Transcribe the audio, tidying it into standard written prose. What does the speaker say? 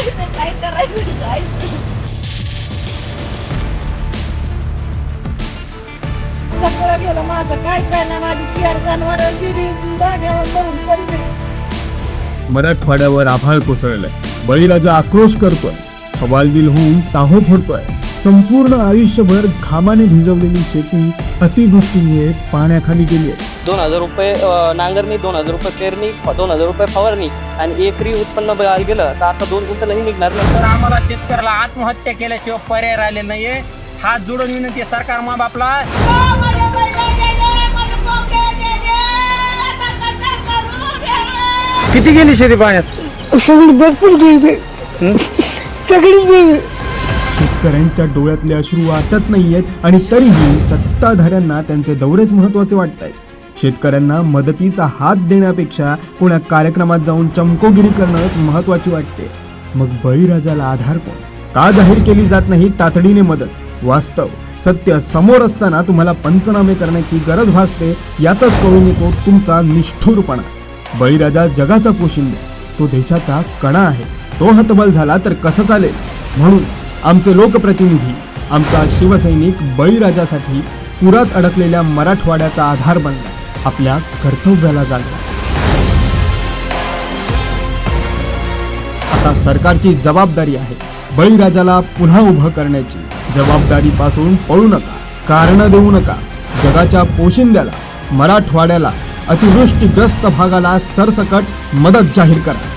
काय करायचं काय. सगळं गेलं माझं, काय करणार. माझी 4 जनावर गेली, जाग्यावर मरून पडली. मराठवाड्यावर आभाळ कोसळलंय. बळीराजा आक्रोश करतोय. हवालदिल होऊन टाहो फोडतोय. संपूर्ण आयुष्यभर घामाने भिजवलेली शेती अतिवृष्टीमुळे पाण्याखाली गेली आहे. 2000 रुपये नांगरणी, 2000 रुपये पेरणी, 2000 रुपये फवारणी आणि एकरी उत्पन्न बघायला गेलं तर आता 2 क्विंटलही निघणार नाही. तर आम्हाला शेतकऱ्याला आत्महत्या केल्याशिवाय पर्याय राहिले नाहीये. हात जोडून विनंती सरकार मा बापला. किती गेली शेती पाण्यात? सगळी भरपूर गेली, सगळी गेली. शेतकऱ्यांच्या डोळ्यातले अश्रू वाटत नाहीयेत आणि तरीही सत्ताधाऱ्यांना त्यांचे दौरेच महत्वाचे वाटतायत. शेतकऱ्यांना मदतीचा हात देण्यापेक्षा कोणा कार्यक्रमात जाऊन चमकोगिरी करणंच महत्वाची वाटते. मग बळीराजाला आधार कोण? का जाहीर केली जात नाही तातडीने मदत? वास्तव सत्य समोर असताना तुम्हाला पंचनामे करण्याची गरज भासते. यातच कळून येतो तुमचा निष्ठुरपणा. बळीराजा जगाचा पोशिंदा, तो देशाचा कणा आहे. तो हतबल झाला तर कसं चालेल? म्हणून आमचे लोकप्रतिनिधी, आमचा शिवसैनिक बळीराजासाठी पुरात अडकलेल्या मराठवाड्याचा आधार बनला, आपल्या कर्तव्याला जागला. आता सरकारची जबाबदारी आहे बळीराजाला पुन्हा उभं करण्याची. जबाबदारीपासून पळू नका, कारण देऊ नका. जगाच्या पोशिंद्याला, मराठवाड्याला, अतिवृष्टीग्रस्त भागाला सरसकट मदत जाहीर करा.